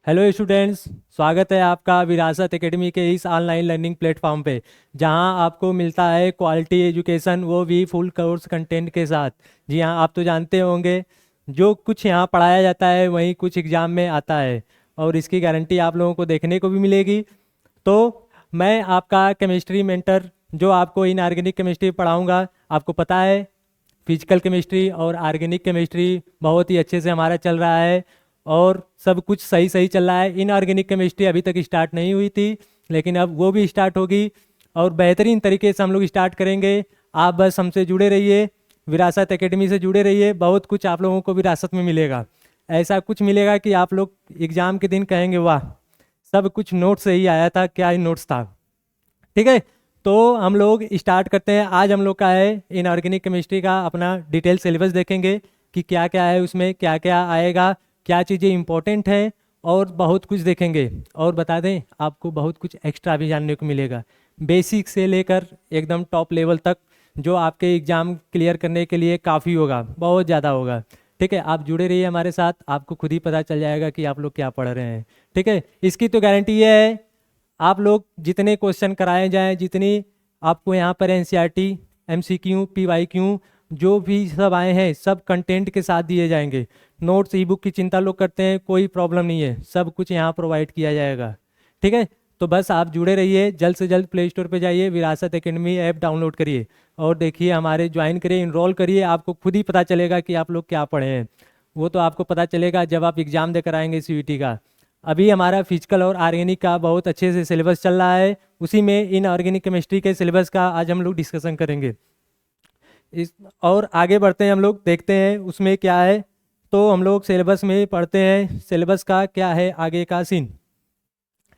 Hello students, स्वागत है आपका विरासत एकेडमी के इस ऑनलाइन लर्निंग प्लेटफॉर्म पे, जहां आपको मिलता है क्वालिटी एजुकेशन, वो भी फुल कोर्स कंटेंट के साथ। जी हाँ, आप तो जानते होंगे जो कुछ यहाँ पढ़ाया जाता है वही कुछ एग्ज़ाम में आता है, और इसकी गारंटी आप लोगों को देखने को भी मिलेगी। तो मैं आपका केमिस्ट्री मेंटर जो आपको इनऑर्गेनिक केमिस्ट्री पढ़ाऊँगा। आपको पता है फिजिकल केमिस्ट्री और ऑर्गेनिक केमिस्ट्री बहुत ही अच्छे से हमारा चल रहा है, और सब कुछ सही सही चल रहा है। इनऑर्गेनिक केमिस्ट्री अभी तक स्टार्ट नहीं हुई थी, लेकिन अब वो भी स्टार्ट होगी और बेहतरीन तरीके से हम लोग स्टार्ट करेंगे। आप बस हमसे जुड़े रहिए, विरासत एकेडमी से जुड़े रहिए। बहुत कुछ आप लोगों को विरासत में मिलेगा। ऐसा कुछ मिलेगा कि आप लोग एग्ज़ाम के दिन कहेंगे वाह, सब कुछ नोट से ही आया था, क्या ही नोट्स था। ठीक है, तो हम लोग स्टार्ट करते हैं। आज हम लोग का है इनऑर्गेनिक केमिस्ट्री का अपना डिटेल सिलेबस देखेंगे कि क्या क्या है उसमें, क्या क्या आएगा, क्या चीज़ें इंपॉर्टेंट हैं, और बहुत कुछ देखेंगे। और बता दें, आपको बहुत कुछ एक्स्ट्रा भी जानने को मिलेगा, बेसिक से लेकर एकदम टॉप लेवल तक, जो आपके एग्ज़ाम क्लियर करने के लिए काफ़ी होगा, बहुत ज़्यादा होगा। ठीक है, आप जुड़े रहिए हमारे साथ, आपको खुद ही पता चल जाएगा कि आप लोग क्या पढ़ रहे हैं। ठीक है, इसकी तो गारंटी ये है, आप लोग जितने क्वेश्चन कराए जाएं, जितनी आपको यहाँ पर एनसीईआरटी, एमसीक्यू, पीवाईक्यू जो भी सब आए हैं, सब कंटेंट के साथ दिए जाएंगे। नोट्स ई बुक की चिंता लोग करते हैं, कोई प्रॉब्लम नहीं है, सब कुछ यहाँ प्रोवाइड किया जाएगा। ठीक है, तो बस आप जुड़े रहिए, जल्द से जल्द प्ले स्टोर पर जाइए, विरासत एकेडमी ऐप डाउनलोड करिए और देखिए, हमारे ज्वाइन करिए, इनरोल करिए। आपको खुद ही पता चलेगा कि आप लोग क्या पढ़े हैं। वो तो आपको पता चलेगा जब आप एग्ज़ाम देकर आएंगे सीयूईटी का। अभी हमारा फिजिकल और ऑर्गेनिक का बहुत अच्छे से सिलेबस चल रहा है, उसी में इन ऑर्गेनिक केमिस्ट्री के सिलेबस का आज हम लोग डिस्कशन करेंगे। इस और आगे बढ़ते हैं, हम लोग देखते हैं उसमें क्या है। तो हम लोग सिलेबस में पढ़ते हैं, सिलेबस का क्या है आगे का सीन।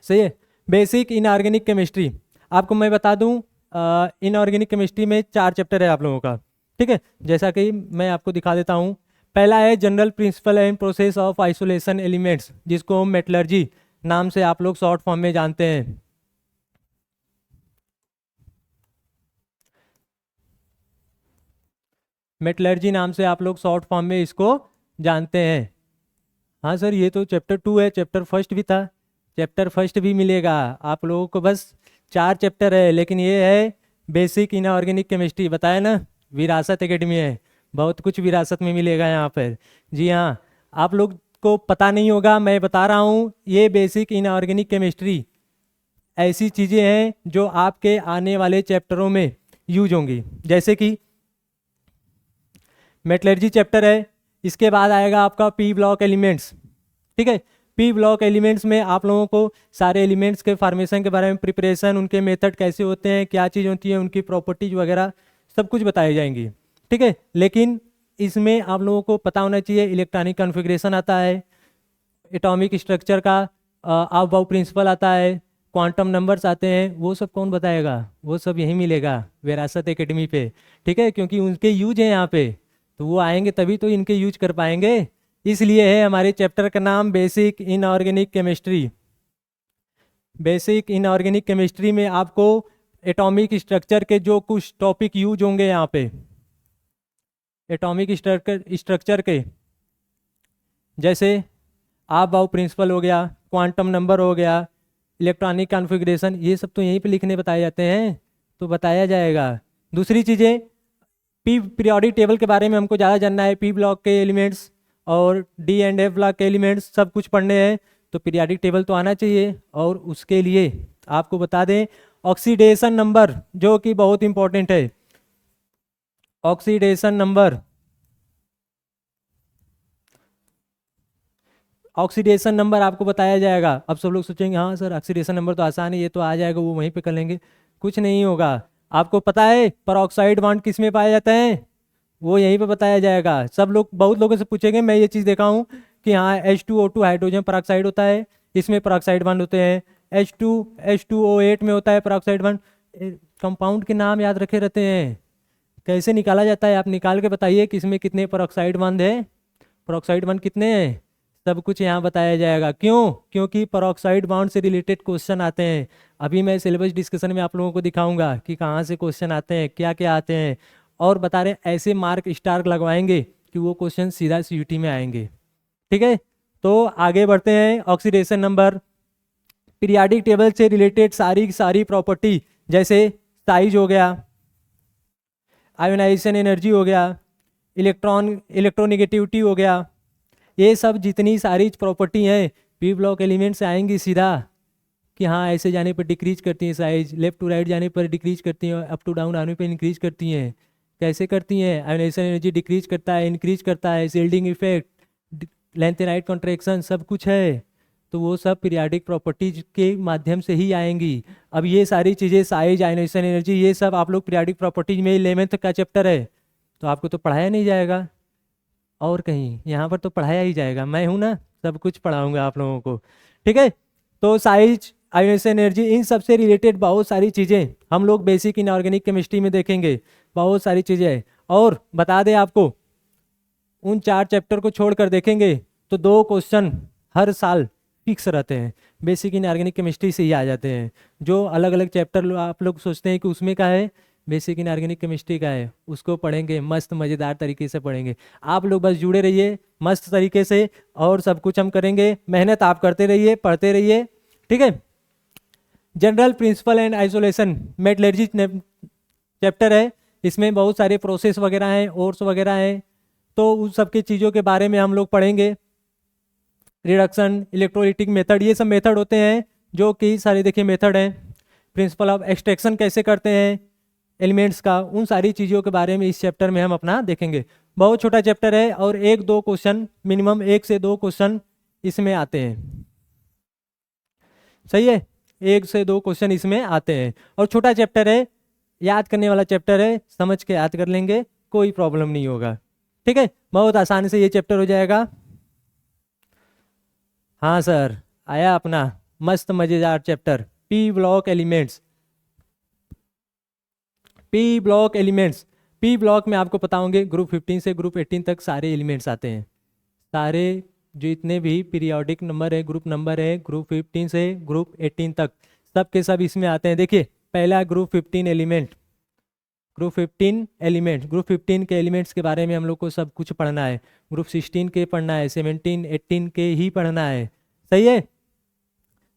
सही है, बेसिक इनऑर्गेनिक केमिस्ट्री। आपको मैं बता दूं, इनऑर्गेनिक केमिस्ट्री में 4 चैप्टर है आप लोगों का। ठीक है, जैसा कि मैं आपको दिखा देता हूं। पहला है general principle and process of isolation elements, जिसको हम मेटलर्जी नाम से आप लोग शॉर्ट फॉर्म में जानते हैं। मेटलर्जी नाम से आप लोग शॉर्ट फॉर्म में इसको जानते हैं। हाँ सर, ये तो चैप्टर 2 है, चैप्टर फर्स्ट भी था, चैप्टर फर्स्ट भी मिलेगा आप लोगों को। बस 4 चैप्टर है, लेकिन ये है बेसिक इनऑर्गेनिक केमिस्ट्री, बताया ना, विरासत एकेडमी है, बहुत कुछ विरासत में मिलेगा यहाँ पर। जी हाँ, आप लोग को पता नहीं होगा, मैं बता रहा हूँ, ये बेसिक इनऑर्गेनिक केमिस्ट्री ऐसी चीज़ें हैं जो आपके आने वाले चैप्टरों में यूज होंगी। जैसे कि मेटलर्जी चैप्टर है, इसके बाद आएगा आपका पी ब्लॉक एलिमेंट्स। ठीक है, पी ब्लॉक एलिमेंट्स में आप लोगों को सारे एलिमेंट्स के फॉर्मेशन के बारे में, प्रिपरेशन, उनके मेथड कैसे होते हैं, क्या चीज़ होती है, उनकी प्रॉपर्टीज वगैरह सब कुछ बताई जाएंगी। ठीक है, लेकिन इसमें आप लोगों को पता होना चाहिए इलेक्ट्रॉनिक कॉन्फ़िगरेशन आता है, एटॉमिक स्ट्रक्चर का आव बाव प्रिंसिपल आता है, क्वांटम नंबर्स आते हैं। वो सब कौन बताएगा? वो सब यहीं मिलेगा विरासत एकेडमी पे। ठीक है, क्योंकि उनके यूज हैं यहाँ पे, तो वो आएंगे तभी तो इनके यूज कर पाएंगे। इसलिए है हमारे चैप्टर का नाम basic inorganic chemistry. Basic inorganic chemistry में आपको एटॉमिक स्ट्रक्चर के जो कुछ टॉपिक यूज होंगे यहाँ पे, एटॉमिक स्ट्रक्चर के, जैसे आप बाउ प्रिंसिपल हो गया, क्वांटम नंबर हो गया, इलेक्ट्रॉनिक कॉन्फ़िगरेशन, ये सब तो यहीं पे लिखने बताए जाते हैं, तो बताया जाएगा। दूसरी चीज़ें, पी पीरियोडिक टेबल के बारे में हमको ज़्यादा जानना है, पी ब्लॉक के एलिमेंट्स और डी एंड एफ ब्लॉक के एलिमेंट्स सब कुछ पढ़ने हैं, तो पीरियोडिक टेबल तो आना चाहिए। और उसके लिए आपको बता दें ऑक्सीडेशन नंबर, जो कि बहुत इंपॉर्टेंट है। ऑक्सीडेशन नंबर, ऑक्सीडेशन नंबर आपको बताया जाएगा। अब सब लोग सोचेंगे हाँ सर ऑक्सीडेशन नंबर तो आसान है, ये तो आ जाएगा, वो वहीं पे कर लेंगे। कुछ नहीं होगा। आपको पता है परऑक्साइड बॉन्ड किस में पाए जाते हैं? वो यहीं पे बताया जाएगा। सब लोग, बहुत लोगों से पूछेंगे, मैं ये चीज़ देखा हूँ कि हाँ H2O2 हाइड्रोजन परऑक्साइड होता है, इसमें परऑक्साइड बॉन्ड होते हैं। H2H2O8 में होता है परऑक्साइड बॉन्ड। कंपाउंड के नाम याद रखे रहते हैं, कैसे निकाला जाता है आप निकाल के बताइए कि इसमें कितने परऑक्साइड बॉन्ड है, परऑक्साइड बॉन्ड कितने हैं, सब कुछ यहाँ बताया जाएगा। क्यों? क्योंकि परऑक्साइड बॉन्ड से रिलेटेड क्वेश्चन आते हैं। अभी मैं सिलेबस डिस्कशन में आप लोगों को दिखाऊंगा कि कहाँ से क्वेश्चन आते हैं, क्या क्या आते हैं, और बता रहे ऐसे मार्क स्टार लगवाएंगे कि वो क्वेश्चन सीधा सीयूटी में आएंगे। ठीक है, तो आगे बढ़ते हैं। ऑक्सीडेशन नंबर, पीरियाडिक टेबल से रिलेटेड सारी सारी प्रॉपर्टी, जैसे साइज हो गया, आयोनाइजेशन एनर्जी हो गया, इलेक्ट्रोनिगेटिविटी हो गया, ये सब जितनी सारी प्रॉपर्टी हैं पी ब्लॉक एलिमेंट से आएंगी सीधा, कि हाँ ऐसे जाने पर डिक्रीज करती हैं साइज, लेफ्ट टू राइट जाने पर डिक्रीज करती हैं, अप टू डाउन आने पर इंक्रीज करती हैं। कैसे करती हैं? आयोनाइजेशन एनर्जी डिक्रीज करता है, इंक्रीज करता है, shielding effect, length and right contraction, सब कुछ है। तो वो सब पीरियाडिक प्रॉपर्टीज के माध्यम से ही आएंगी। अब ये सारी चीज़ें, साइज, आयोनाइजेशन एनर्जी, ये सब आप लोग पीरियाडिक प्रॉपर्टीज में 11th का चैप्टर है, तो आपको तो पढ़ाया नहीं जाएगा और कहीं, यहाँ पर तो पढ़ाया ही जाएगा। मैं हूँ ना, सब कुछ पढ़ाऊंगा आप लोगों को, ठीक है। तो साइज, आयोनाइजेशन एनर्जी, इन सब से रिलेटेड बहुत सारी चीज़ें हम लोग बेसिक इनऑर्गेनिक केमिस्ट्री में देखेंगे, बहुत सारी चीज़ें। और बता दें आपको, उन 4 चैप्टर को छोड़कर देखेंगे तो 2 क्वेश्चन हर साल फिक्स रहते हैं, बेसिक इनऑर्गेनिक केमिस्ट्री से ही आ जाते हैं। जो अलग अलग चैप्टर आप लोग सोचते हैं कि उसमें का है, बेसिक इनऑर्गेनिक केमिस्ट्री का है, उसको पढ़ेंगे, मस्त मज़ेदार तरीके से पढ़ेंगे। आप लोग बस जुड़े रहिए मस्त तरीके से, और सब कुछ हम करेंगे। मेहनत आप करते रहिए, पढ़ते रहिए, ठीक है। General principle and isolation metallurgy chapter है, इसमें बहुत सारे प्रोसेस वगैरह हैं, ओर्स वगैरह हैं, तो उन सब की चीज़ों के बारे में हम लोग पढ़ेंगे। रिडक्शन, इलेक्ट्रोलिटिक मेथड, ये सब मेथड होते हैं जो कि सारे देखिए मेथड हैं। प्रिंसिपल ऑफ एक्सट्रैक्शन कैसे करते हैं एलिमेंट्स का, उन सारी चीज़ों के बारे में इस चैप्टर में हम अपना देखेंगे। बहुत छोटा चैप्टर है और 1-2 क्वेश्चन, मिनिमम 1 से 2 क्वेश्चन इसमें आते हैं, सही है। 1 से 2 क्वेश्चन इसमें आते हैं, और छोटा चैप्टर है, याद करने वाला चैप्टर है, समझ के याद कर लेंगे, कोई प्रॉब्लम नहीं होगा, ठीक है। बहुत आसानी से ये चैप्टर हो जाएगा। हाँ सर, आया अपना मस्त मज़ेदार chapter, P block elements. P block elements, P block में आपको पता होंगे ग्रुप 15 से ग्रुप 18 तक सारे एलिमेंट्स आते हैं। सारे जितने भी पीरियोडिक नंबर है, ग्रुप नंबर है, ग्रुप 15 से ग्रुप 18 तक सब के सब इसमें आते हैं। देखिए पहला group 15 element, group 15 element, group 15 के एलिमेंट्स के बारे में हम लोग को सब कुछ पढ़ना है। ग्रुप 16 के पढ़ना है, 17, 18 के ही पढ़ना है, सही है।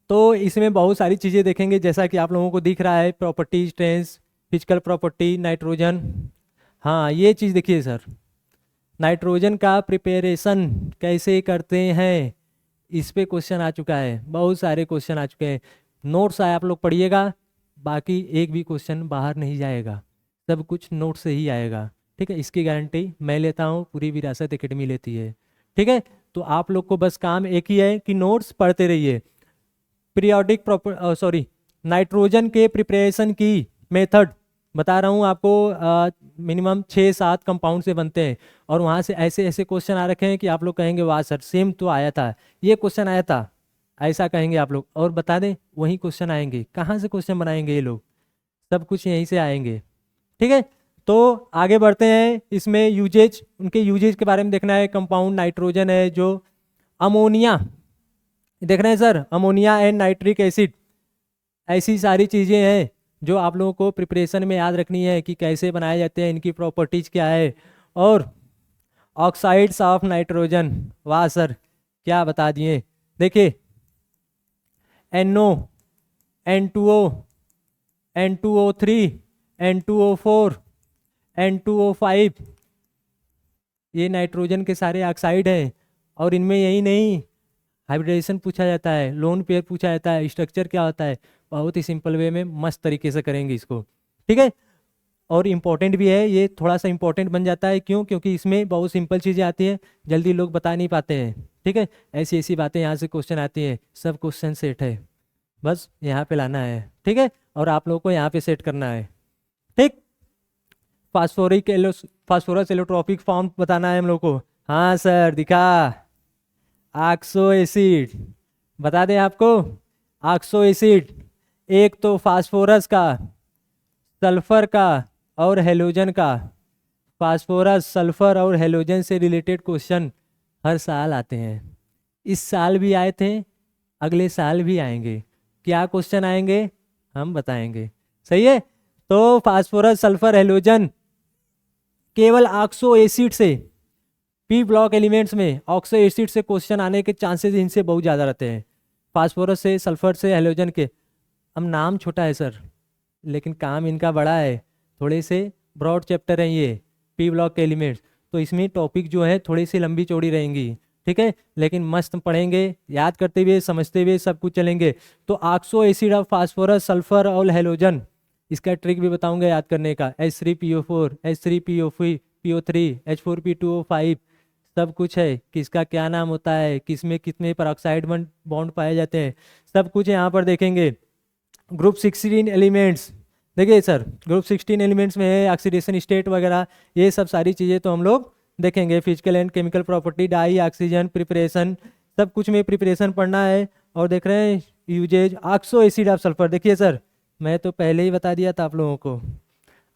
तो इसमें बहुत सारी चीज़ें देखेंगे, जैसा कि आप लोगों को दिख रहा है, properties, trends, physical property, nitrogen. हाँ ये चीज़ देखिए सर, नाइट्रोजन का प्रिपरेशन कैसे करते हैं, इस पे क्वेश्चन आ चुका है, बहुत सारे क्वेश्चन आ चुके हैं। नोट्स आए, आप लोग पढ़िएगा, बाकी एक भी क्वेश्चन बाहर नहीं जाएगा, सब कुछ नोट से ही आएगा, ठीक है। इसकी गारंटी मैं लेता हूँ, पूरी विरासत एकेडमी लेती है, ठीक है। तो आप लोग को बस काम एक ही है कि नोट्स पढ़ते रहिए। पीरियोडिक नाइट्रोजन के प्रिपरेशन की मेथड बता रहा हूँ आपको, मिनिमम 6-7 कंपाउंड से बनते हैं, और वहाँ से ऐसे ऐसे क्वेश्चन आ रखे हैं कि आप लोग कहेंगे वाह सर सेम तो आया था, ये क्वेश्चन आया था, ऐसा कहेंगे आप लोग। और बता दें वही क्वेश्चन आएंगे, कहाँ से क्वेश्चन बनाएंगे ये लोग, सब कुछ यहीं से आएंगे, ठीक है। तो आगे बढ़ते हैं, इसमें यूजेज, उनके यूजेज के बारे में देखना है। कंपाउंड नाइट्रोजन है, जो अमोनिया देख रहे हैं sir, ammonia and nitric acid, ऐसी सारी चीज़ें हैं जो आप लोगों को प्रिपरेशन में याद रखनी है कि कैसे बनाए जाते हैं, इनकी प्रॉपर्टीज क्या है। और ऑक्साइड्स ऑफ नाइट्रोजन, वाह सर क्या बता दिए। देखिए NO, N2O, N2O3, N2O4, N2O5, ये नाइट्रोजन के सारे ऑक्साइड हैं। और इनमें यही नहीं, हाइब्रिडेशन पूछा जाता है, लोन पेयर पूछा जाता है, स्ट्रक्चर क्या होता है, बहुत ही सिंपल वे में मस्त तरीके से करेंगे इसको, ठीक है। और इम्पॉर्टेंट भी है ये, थोड़ा सा इम्पॉर्टेंट बन जाता है, क्यों? क्योंकि इसमें बहुत सिंपल चीज़ें आती हैं, जल्दी लोग बता नहीं पाते हैं, ठीक है। ऐसी ऐसी बातें यहाँ से क्वेश्चन आती हैं, सब क्वेश्चन सेट है, बस यहाँ पे लाना है, ठीक है। और आप लोगों को यहाँ पे सेट करना है, ठीक। फास्फोरस एलोट्रॉपिक फॉर्म बताना है हम लोग को। हाँ सर दिखा, ऑक्सो एसिड बता दें आपको, ऑक्सो एसिड एक तो फास्फोरस का, सल्फर का और हेलोजन का। फास्फोरस, सल्फर और हेलोजन से रिलेटेड क्वेश्चन हर साल आते हैं, इस साल भी आए थे, अगले साल भी आएंगे। क्या क्वेश्चन आएंगे हम बताएंगे, सही है। तो फास्फोरस, सल्फर, हेलोजन केवल ऑक्सो एसिड से पी ब्लॉक एलिमेंट्स में ऑक्सो एसिड से क्वेश्चन आने के चांसेस इनसे बहुत ज़्यादा रहते हैं, फास्फोरस से, सल्फर से, हैलोजन के। अब नाम छोटा है सर, लेकिन काम इनका बड़ा है, थोड़े से ब्रॉड चैप्टर हैं ये पी ब्लॉक के एलिमेंट्स, तो इसमें टॉपिक जो है थोड़ी सी लंबी चौड़ी रहेंगी, ठीक है, लेकिन मस्त पढ़ेंगे, याद करते हुए समझते हुए सब कुछ चलेंगे। तो oxo acid of phosphorus, sulphur और हैलोजन, इसका ट्रिक भी बताऊंगा याद करने का। H3PO4, H3PO3, H4P2O5, सब कुछ है, किसका क्या नाम होता है, किसमें कितने पेरोक्साइड बॉन्ड पाए जाते हैं, सब कुछ यहाँ पर देखेंगे। ग्रुप 16 एलिमेंट्स, देखिए सर ग्रुप 16 एलिमेंट्स में है ऑक्सीडेशन स्टेट वगैरह, ये सब सारी चीज़ें तो हम लोग देखेंगे। Physical and chemical property, dioxygen, preparation, सब कुछ में प्रिपरेशन पढ़ना है। और देख रहे हैं uses, oxo acid of sulphur, देखिए सर मैं तो पहले ही बता दिया था आप लोगों को,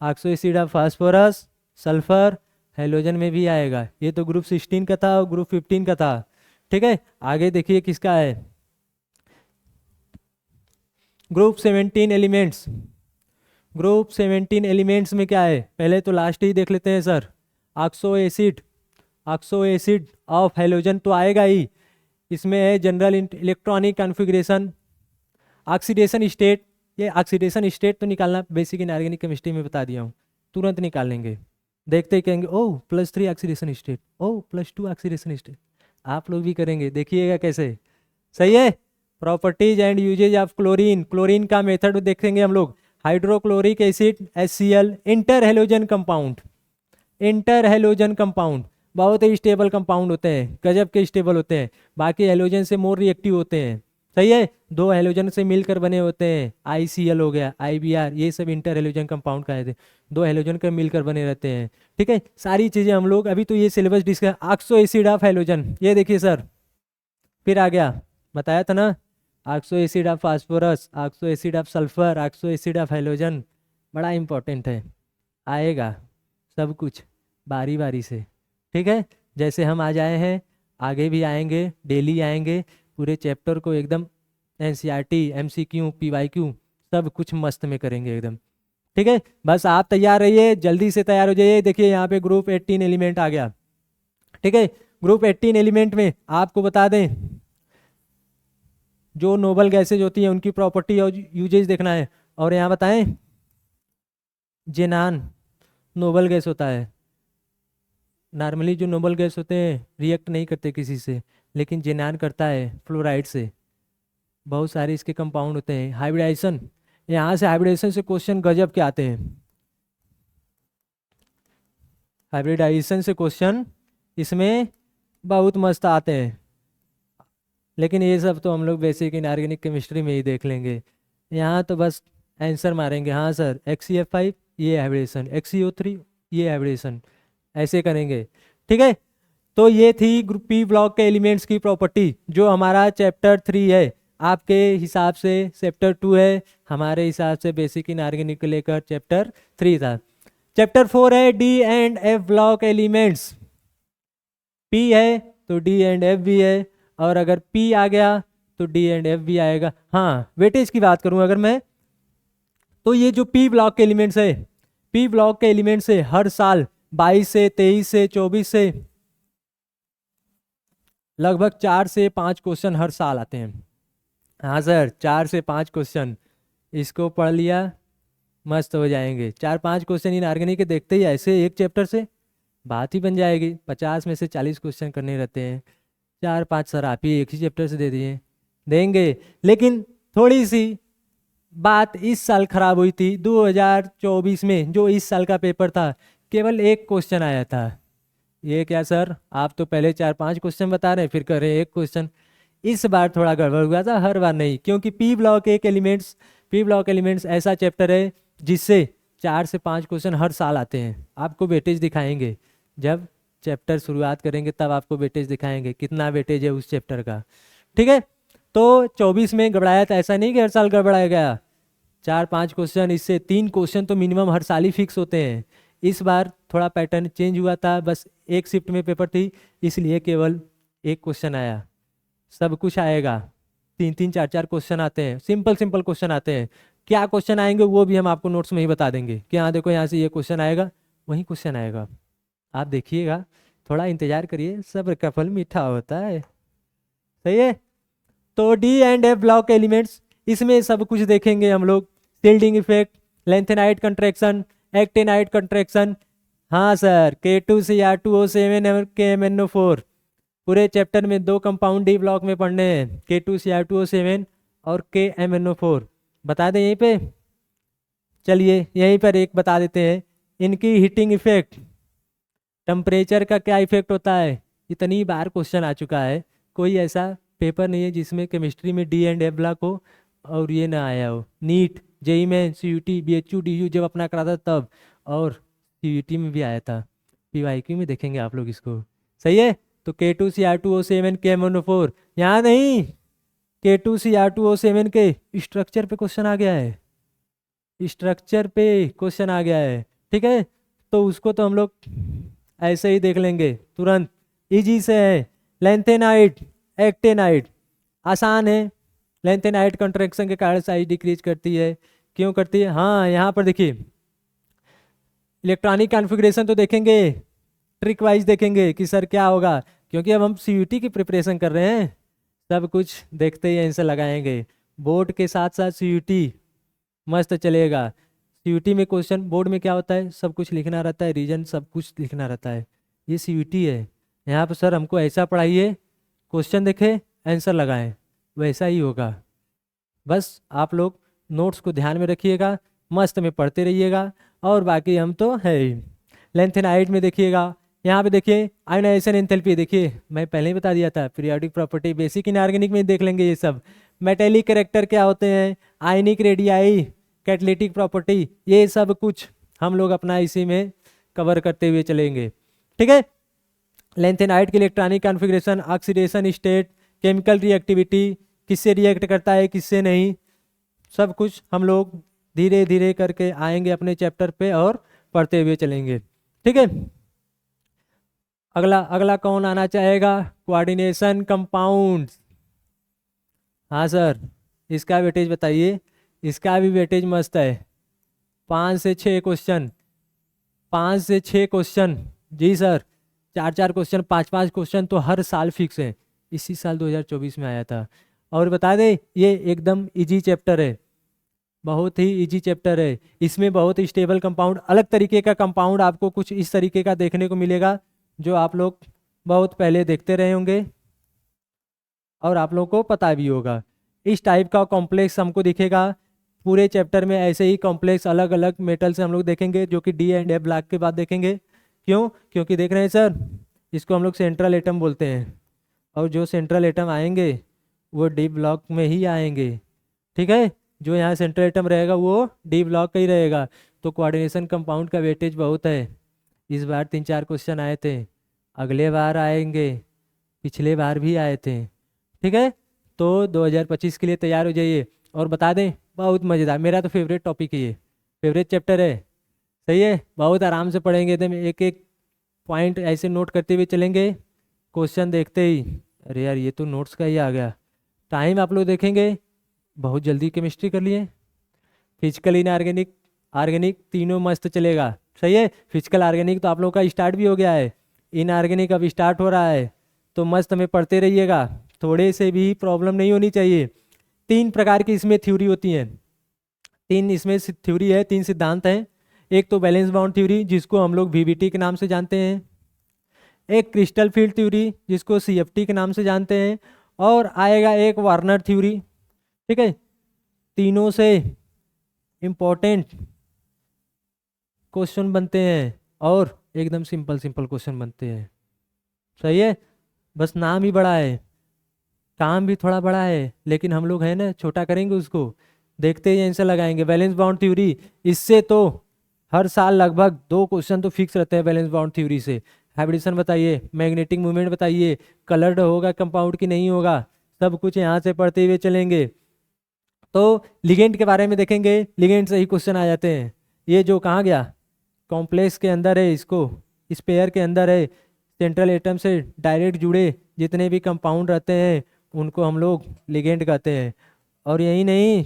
oxo acid of phosphorus, sulphur, halogen में भी आएगा। ये तो ग्रुप 16 का था और ग्रुप 15 का था, ठीक है। आगे देखिए किसका है, ग्रुप 17 एलिमेंट्स। ग्रुप 17 एलिमेंट्स में क्या है, पहले तो लास्ट ही देख लेते हैं sir. Oxo acid, oxo acid of halogen तो आएगा ही, इसमें है general electronic configuration, oxidation state, ये ऑक्सीडेशन स्टेट तो निकालना बेसिक इनऑर्गेनिक केमिस्ट्री में बता दिया हूँ, तुरंत निकाल लेंगे, देखते ही कहेंगे oh +3 oxidation state, oh +2 oxidation state, आप लोग भी करेंगे, देखिएगा कैसे, सही है। Properties and uses of chlorine, chlorine का मेथड देखेंगे हम लोग। Hydrochloric acid HCl, inter halogen compound, inter halogen compound बहुत ही स्टेबल कंपाउंड होते हैं, गजब के स्टेबल होते हैं, बाकी हैलोजन से मोर रिएक्टिव होते हैं, सही है। दो हैलोजन से मिलकर बने होते हैं, ICl हो गया, IBr, ये सब इंटर हैलोजन कंपाउंड का है, दो हैलोजन कर मिलकर बने रहते हैं, ठीक है। सारी चीज़ें हम लोग अभी तो ये syllabus discuss. Oxo acid of halogen, ये देखिए सर, फिर आ गया, बताया था ना, oxo acid of phosphorus, oxo acid of sulphur, oxo acid of halogen, बड़ा इंपॉर्टेंट है, आएगा सब कुछ बारी बारी से, ठीक है। जैसे हम आज आए हैं आगे भी आएंगे, डेली आएंगे, पूरे चैप्टर को एकदम NCERT, MCQ, PYQ सब कुछ मस्त में करेंगे एकदम, ठीक है। बस आप तैयार रहिए, जल्दी से तैयार हो जाइए। देखिए यहाँ पे ग्रुप 18 एलिमेंट आ गया, ठीक है। ग्रुप 18 एलिमेंट में आपको बता दें, जो नोबल गैसेज होती हैं उनकी प्रॉपर्टी और यूजेज देखना है। और यहाँ बताएं, जेनान नोबल गैस होता है, नॉर्मली जो नोबल गैस होते हैं रिएक्ट नहीं करते किसी से, लेकिन जेनान करता है फ्लोराइड से, बहुत सारे इसके कंपाउंड होते हैं। हाइब्रिडाइजेशन, यहाँ से हाइब्रिडाइजेशन से क्वेश्चन गजब के आते हैं, हाइब्रिडाइजेशन से क्वेश्चन इसमें बहुत मस्त आते हैं, लेकिन ये सब तो हम लोग बेसिक इनऑर्गेनिक केमिस्ट्री में ही देख लेंगे। यहाँ तो बस आंसर मारेंगे, हाँ सर XCF5 ये हाइब्रिडेशन, XCO3 ये हाइब्रिडेशन, ऐसे करेंगे, ठीक है। तो ये थी ग्रुप पी ब्लॉक के एलिमेंट्स की प्रॉपर्टी, जो हमारा चैप्टर 3 है, आपके हिसाब से चैप्टर 2 है, हमारे हिसाब से बेसिक इनऑर्गेनिक को लेकर चैप्टर 3 था। चैप्टर 4 है D and F block elements, P है तो D एंड F भी है, और अगर P आ गया तो D एंड F भी आएगा। हाँ, वेटेज की बात करूं अगर मैं, तो ये जो P ब्लॉक के एलिमेंट्स है, P ब्लॉक के एलिमेंट्स से हर साल 22 से 23 से 24 से लगभग 4 से 5 क्वेश्चन हर साल आते हैं। हाँ सर, 4 से 5 क्वेश्चन, इसको पढ़ लिया मस्त हो जाएंगे। 4-5 क्वेश्चन इनऑर्गेनिक के देखते ही ऐसे एक चैप्टर से बात ही बन जाएगी। 50 में से 40 क्वेश्चन करने रहते हैं, 4-5 सर आप ही एक ही चैप्टर से दे दिए, देंगे। लेकिन थोड़ी सी बात इस साल खराब हुई थी, 2024 में जो इस साल का पेपर था, केवल एक क्वेश्चन आया था। ये क्या सर, आप तो पहले 4-5 क्वेश्चन बता रहे हैं, फिर कर रहे हैं एक क्वेश्चन। इस बार थोड़ा गड़बड़ हुआ था, हर बार नहीं, क्योंकि पी ब्लॉक एलिमेंट्स ऐसा चैप्टर है जिससे 4 से 5 क्वेश्चन हर साल आते हैं। आपको वेटेज दिखाएंगे, जब चैप्टर शुरुआत करेंगे तब आपको वेटेज दिखाएंगे कितना वेटेज है उस चैप्टर का, ठीक है। तो 24 में गड़बड़ाया था, ऐसा नहीं कि हर साल गड़बड़ाया गया, 4-5 क्वेश्चन, इससे 3 क्वेश्चन तो मिनिमम हर साल ही फिक्स होते हैं। इस बार थोड़ा पैटर्न चेंज हुआ था, बस एक शिफ्ट में पेपर थी, इसलिए केवल एक क्वेश्चन आया। सब कुछ आएगा, 3-3, 4-4 क्वेश्चन आते हैं, सिंपल क्वेश्चन आते हैं। क्या क्वेश्चन आएंगे वो भी हम आपको नोट्स में ही बता देंगे कि हाँ देखो यहाँ से ये क्वेश्चन आएगा, वही क्वेश्चन आएगा, आप देखिएगा थोड़ा इंतजार करिए, सब्र का फल मीठा होता है। सही है। तो D and F block elements, इसमें सब कुछ देखेंगे हम लोग। Shielding effect, lanthanide contraction, actinide contraction. हाँ सर, K2Cr2O7 और KMnO4। पूरे चैप्टर में 2 कंपाउंड डी ब्लॉक में पढ़ने हैं, K2Cr2O7 और KMnO4। बता दें यहीं पे। चलिए यहीं पर एक बता देते हैं, इनकी हीटिंग इफेक्ट, टेम्परेचर का क्या इफेक्ट होता है। इतनी बार क्वेश्चन आ चुका है, कोई ऐसा पेपर नहीं है जिसमें केमिस्ट्री में डी एंड एफ ब्लॉक हो और ये ना आया हो। नीट, जेई में, CUT, BHU, DU जब अपना करा था तब, और CUT में भी आया था। PYQ में देखेंगे आप लोग इसको। सही है। तो K2Cr2O7 KMnO4 यहाँ नहीं, K2Cr2O7 के स्ट्रक्चर पे क्वेश्चन आ गया है, स्ट्रक्चर पे क्वेश्चन आ गया है। ठीक है, तो उसको तो हम लोग ऐसे ही देख लेंगे तुरंत, इजी से है। लेंथेनाइट, एक्टेनाइट आसान है। लेंथेनाइट कंट्रैक्शन के कारण साइज डिक्रीज करती है। क्यों करती है? हाँ यहाँ पर देखिए, इलेक्ट्रॉनिक कॉन्फ़िगरेशन तो देखेंगे, ट्रिक वाइज देखेंगे कि सर क्या होगा, क्योंकि अब हम CUT की प्रिपरेशन कर रहे हैं। सब कुछ देखते ही आंसर लगाएंगे। बोर्ड के साथ साथ CUT मस्त चलेगा। CUT में क्वेश्चन, बोर्ड में क्या होता है, सब कुछ लिखना रहता है, रीजन सब कुछ लिखना रहता है। ये CUT है, यहाँ पर सर हमको ऐसा पढ़ाइए, क्वेश्चन देखे आंसर लगाएं, वैसा ही होगा। बस आप लोग नोट्स को ध्यान में रखिएगा, मस्त में पढ़ते रहिएगा, और बाकी हम तो है ही। लेंथेनाइट में देखिएगा, यहाँ पे देखिए आयोनाइजेशन एंथैल्पी, देखिए मैं पहले ही बता दिया था, पीरियोडिक प्रॉपर्टी, बेसिक इनऑर्गेनिक में देख लेंगे ये सब। मेटेलिक कैरेक्टर क्या होते हैं, आयनिक रेडियाई, कैटालिटिक प्रॉपर्टी, ये सब कुछ हम लोग अपना इसी में कवर करते हुए चलेंगे। ठीक है। लेंथेनाइट की electronic configuration, oxidation state, chemical reactivity, किससे रिएक्ट करता है किससे नहीं, सब कुछ हम लोग धीरे धीरे करके आएंगे अपने चैप्टर पे और पढ़ते हुए चलेंगे। ठीक है। अगला अगला कौन आना चाहेगा? Coordination compounds. हाँ सर, इसका वेटेज बताइए। इसका भी वेटेज मस्त है, 5 से 6 क्वेश्चन, 5 से 6 क्वेश्चन। जी सर, 4 क्वेश्चन, 5 क्वेश्चन तो हर साल फिक्स है। इसी साल 2024 में आया था। और बता दें ये एकदम इजी चैप्टर है, बहुत ही इजी चैप्टर है। इसमें बहुत स्टेबल कंपाउंड, अलग तरीके का कंपाउंड आपको कुछ इस तरीके का देखने को मिलेगा, जो आप लोग बहुत पहले देखते रहे होंगे और आप लोग को पता भी होगा। इस टाइप का कॉम्प्लेक्स हमको दिखेगा पूरे चैप्टर में। ऐसे ही कॉम्प्लेक्स अलग अलग मेटल से हम लोग देखेंगे, जो कि डी एंड एफ ब्लॉक के बाद देखेंगे। क्यों? क्योंकि देख रहे हैं सर, इसको हम लोग सेंट्रल एटम बोलते हैं, और जो सेंट्रल एटम आएंगे वो डी ब्लॉक में ही आएंगे। ठीक है, जो यहाँ सेंट्रल एटम रहेगा वो डी ब्लॉक का ही रहेगा। तो कोऑर्डिनेशन कंपाउंड का वेटेज बहुत है। इस बार 3-4 क्वेश्चन आए थे, अगले बार आएंगे, पिछले बार भी आए थे। ठीक है, तो 2025 के लिए तैयार हो जाइए। और बता दें बहुत मज़ेदार, मेरा तो फेवरेट टॉपिक है ये, फेवरेट चैप्टर है। सही है, बहुत आराम से पढ़ेंगे, एकदम एक एक पॉइंट ऐसे नोट करते हुए चलेंगे। क्वेश्चन देखते ही, अरे यार ये तो नोट्स का ही आ गया। टाइम आप लोग देखेंगे, बहुत जल्दी केमिस्ट्री कर लिए। फिजिकल, इनऑर्गेनिक, ऑर्गेनिक तीनों मस्त चलेगा। सही है, फिजिकल ऑर्गेनिक तो आप लोगों का स्टार्ट भी हो गया है, इनऑर्गेनिक अब स्टार्ट हो रहा है, तो मस्त में पढ़ते रहिएगा, थोड़े से भी प्रॉब्लम नहीं होनी चाहिए। 3 प्रकार की इसमें थ्योरी होती हैं, 3 इसमें थ्योरी है, 3 सिद्धांत हैं। एक तो बैलेंस बाउंड थ्योरी, जिसको हम लोग VBT के नाम से जानते हैं। एक क्रिस्टल फील्ड थ्योरी, जिसको CFT के नाम से जानते हैं। और आएगा एक वार्नर थ्योरी। ठीक है, तीनों से इम्पोर्टेंट क्वेश्चन बनते हैं और एकदम सिंपल सिंपल क्वेश्चन बनते हैं। सही है, बस नाम ही बड़ा है, काम भी थोड़ा बड़ा है, लेकिन हम लोग है ना छोटा करेंगे उसको, देखते ही आंसर लगाएंगे। बैलेंस बाउंड थ्योरी, इससे तो हर साल लगभग 2 क्वेश्चन तो फिक्स रहते हैं बैलेंस बाउंड थ्योरी से। हाइब्रिडेशन बताइए, मैग्नेटिक मूवमेंट बताइए, कलर्ड होगा कंपाउंड की नहीं होगा, सब कुछ यहाँ से पढ़ते हुए चलेंगे। तो लिगेंड के बारे में देखेंगे, लिगेंड से ही क्वेश्चन आ जाते हैं। ये जो कहाँ गया, कॉम्प्लेक्स के अंदर है, इसको स्पेयर के अंदर है, सेंट्रल एटम से डायरेक्ट जुड़े जितने भी कंपाउंड रहते हैं उनको हम लोग लिगेंड कहते हैं। और यही नहीं,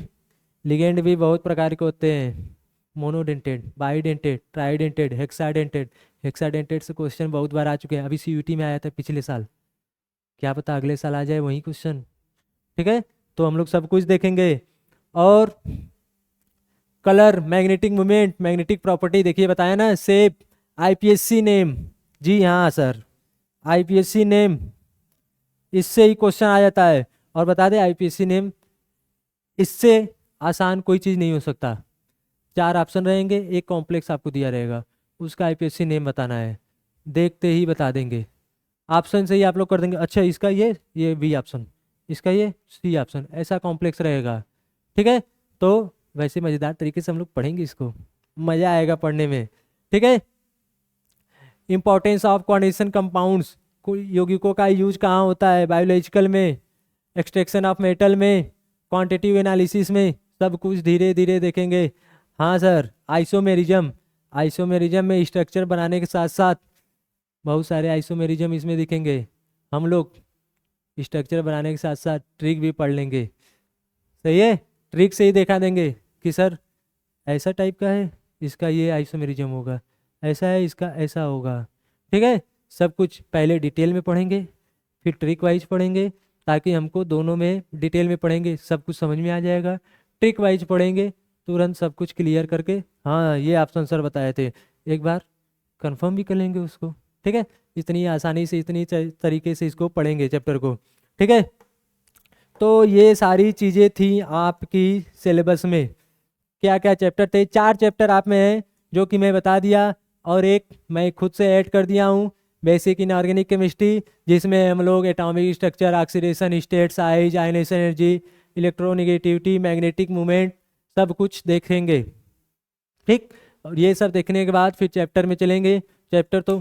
लिगेंड भी बहुत प्रकार के होते हैं, मोनोडेंटेड, बाइडेंटेड, ट्राइडेंटेड, हेक्साडेंटेड, हेक्साडेंटेट से क्वेश्चन बहुत बार आ चुके हैं, अभी सीयूटी में आया था पिछले साल, क्या पता अगले साल आ जाए वही क्वेश्चन। ठीक है, तो हम लोग सब कुछ देखेंगे। और colour, magnetic moment, magnetic property, देखिए बताया ना, शेप, आईपीएससी नेम, जी हाँ सर, आईपीएससी नेम, इससे ही क्वेश्चन आ जाता है। और बता दें आईपीएससी नेम, इससे आसान कोई चीज़ नहीं हो सकता। 4 ऑप्शन रहेंगे, एक कॉम्प्लेक्स आपको दिया रहेगा, उसका आईपीएससी नेम बताना है, देखते ही बता देंगे, ऑप्शन से ही आप लोग कर देंगे, अच्छा इसका ये बी ऑप्शन, इसका ये सी ऑप्शन, ऐसा कॉम्प्लेक्स रहेगा। ठीक है, तो वैसे मज़ेदार तरीके से हम लोग पढ़ेंगे इसको, मज़ा आएगा पढ़ने में। ठीक है, इंपॉर्टेंस ऑफ कोऑर्डिनेशन कंपाउंड्स, यौगिकों का यूज कहाँ होता है, बायोलॉजिकल में, एक्सट्रैक्शन ऑफ मेटल में, क्वांटिटेटिव एनालिसिस में, सब कुछ धीरे धीरे देखेंगे। हाँ सर, आइसोमेरिज्म, आइसोमेरिज्म में स्ट्रक्चर बनाने के साथ साथ बहुत सारे आइसोमेरिज्म इसमें दिखेंगे, हम लोग स्ट्रक्चर बनाने के साथ साथ ट्रिक भी पढ़ लेंगे। सही है, ट्रिक से ही देखा देंगे कि सर ऐसा टाइप का है, इसका ये आइसोमेरिज्म होगा, ऐसा है इसका ऐसा होगा। ठीक है, सब कुछ पहले डिटेल में पढ़ेंगे, फिर ट्रिक वाइज पढ़ेंगे, ताकि हमको दोनों में डिटेल में पढ़ेंगे सब कुछ समझ में आ जाएगा, ट्रिक वाइज पढ़ेंगे तुरंत सब कुछ क्लियर करके, हाँ ये ऑप्शन सर बताए थे, एक बार कंफर्म भी कर लेंगे उसको। ठीक है, इतनी आसानी से, इतनी तरीके से इसको पढ़ेंगे चैप्टर को। ठीक है, तो ये सारी चीज़ें थी आपकी सिलेबस में। क्या क्या चैप्टर थे, 4 चैप्टर आप में हैं जो कि मैं बता दिया, और एक मैं खुद से ऐड कर दिया हूँ, बेसिक इनऑर्गेनिक केमिस्ट्री, जिसमें हम लोग atomic structure, oxidation state, size, ionisation energy, electronegativity, magnetic movement, सब कुछ देखेंगे। ठीक, और ये सब देखने के बाद फिर चैप्टर में चलेंगे, चैप्टर तो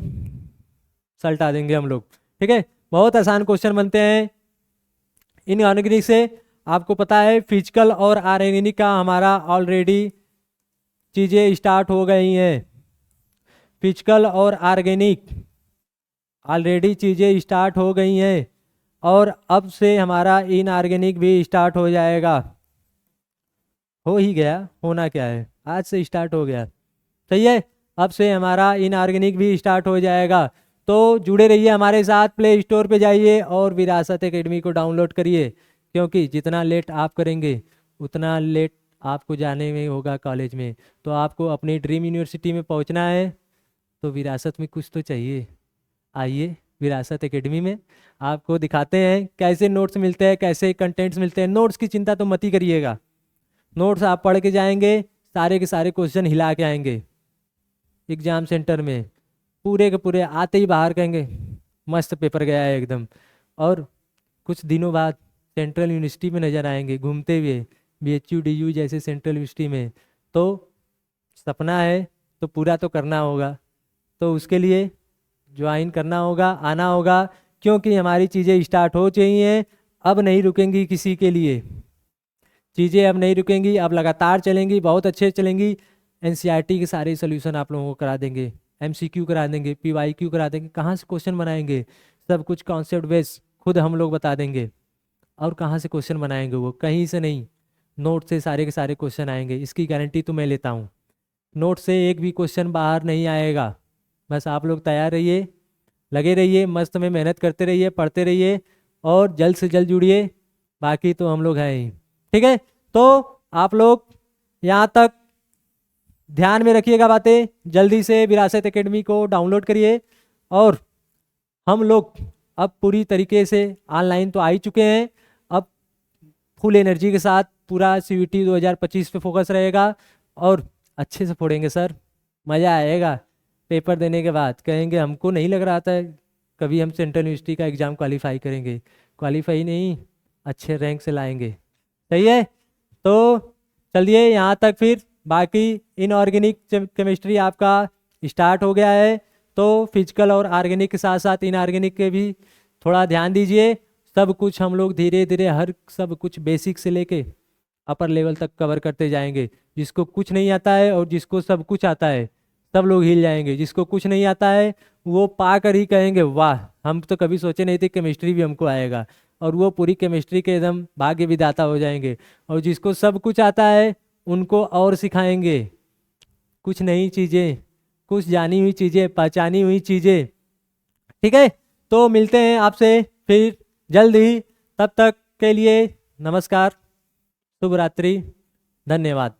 सल्टा देंगे हम लोग। ठीक है, बहुत आसान क्वेश्चन बनते हैं इनऑर्गेनिक से। आपको पता है फिजिकल और ऑर्गेनिक का हमारा ऑलरेडी चीज़ें स्टार्ट हो गई हैं, फिजिकल और ऑर्गेनिक ऑलरेडी चीज़ें स्टार्ट हो गई हैं, और अब से हमारा इनऑर्गेनिक भी स्टार्ट हो जाएगा, हो ही गया, होना क्या है, आज से स्टार्ट हो गया। सही है, अब से हमारा इनऑर्गेनिक भी स्टार्ट हो जाएगा। तो जुड़े रहिए हमारे साथ, प्ले स्टोर पे जाइए और विरासत एकेडमी को डाउनलोड करिए, क्योंकि जितना लेट आप करेंगे उतना लेट आपको जाने में होगा कॉलेज में। तो आपको अपनी ड्रीम यूनिवर्सिटी में पहुंचना है तो विरासत में कुछ तो चाहिए, आइए विरासत एकेडमी में, आपको दिखाते हैं कैसे नोट्स मिलते हैं, कैसे कंटेंट्स मिलते हैं। नोट्स की चिंता तो मत ही करिएगा, नोट्स आप पढ़ के जाएंगे, सारे के सारे क्वेश्चन हिला के आएंगे एग्जाम सेंटर में, पूरे के पूरे आते ही बाहर कहेंगे मस्त पेपर गया है एकदम। और कुछ दिनों बाद सेंट्रल यूनिवर्सिटी में नज़र आएंगे घूमते हुए, BHU DU जैसे सेंट्रल यूनिवर्सिटी में। तो सपना है तो पूरा तो करना होगा, तो उसके लिए ज्वाइन करना होगा, आना होगा, क्योंकि हमारी चीज़ें स्टार्ट हो चुकी हैं, अब नहीं रुकेंगी किसी के लिए, चीज़ें अब नहीं रुकेंगी, अब लगातार चलेंगी, बहुत अच्छे चलेंगी। NCERT के सारे सोल्यूशन आप लोगों को करा देंगे, MCQ करा देंगे, PYQ करा देंगे, कहाँ से क्वेश्चन बनाएंगे, सब कुछ कॉन्सेप्ट बेस खुद हम लोग बता देंगे। और कहाँ से क्वेश्चन बनाएंगे, वो कहीं से नहीं, नोट से सारे के सारे क्वेश्चन आएंगे, इसकी गारंटी तो मैं लेता हूँ। नोट से एक भी क्वेश्चन बाहर नहीं आएगा, बस आप लोग तैयार रहिए, लगे रहिए, मस्त में मेहनत करते रहिए, पढ़ते रहिए, और जल्द से जल्द जुड़िए, बाकी तो हम लोग हैं ही। ठीक है, तो आप लोग यहाँ तक ध्यान में रखिएगा बातें, जल्दी से विरासत एकेडमी को डाउनलोड करिए। और हम लोग अब पूरी तरीके से ऑनलाइन तो आ ही चुके हैं, अब फुल एनर्जी के साथ पूरा CUET 2025 पे फोकस रहेगा, और अच्छे से पढ़ेंगे सर, मज़ा आएगा। पेपर देने के बाद कहेंगे हमको नहीं लग रहा था कभी हम सेंट्रल यूनिवर्सिटी का एग्ज़ाम क्वालिफाई करेंगे, क्वालिफाई नहीं अच्छे रैंक से लाएंगे। सही है, तो चलिए यहाँ तक, फिर बाकी इनऑर्गेनिक केमिस्ट्री आपका स्टार्ट हो गया है, तो फिजिकल और ऑर्गेनिक के साथ साथ इनऑर्गेनिक के भी थोड़ा ध्यान दीजिए। सब कुछ हम लोग धीरे धीरे हर सब कुछ बेसिक से लेके अपर लेवल तक कवर करते जाएंगे। जिसको कुछ नहीं आता है और जिसको सब कुछ आता है, सब लोग हिल जाएंगे। जिसको कुछ नहीं आता है वो पा कर ही कहेंगे वाह, हम तो कभी सोचे नहीं थे केमिस्ट्री भी हमको आएगा, और वो पूरी केमिस्ट्री के एकदम भाग्य विधाता हो जाएंगे। और जिसको सब कुछ आता है उनको और सिखाएंगे कुछ नई चीज़ें, कुछ जानी हुई चीज़ें, पहचानी हुई चीज़ें। ठीक है, तो मिलते हैं आपसे फिर जल्द ही। तब तक के लिए नमस्कार, शुभ रात्रि, धन्यवाद।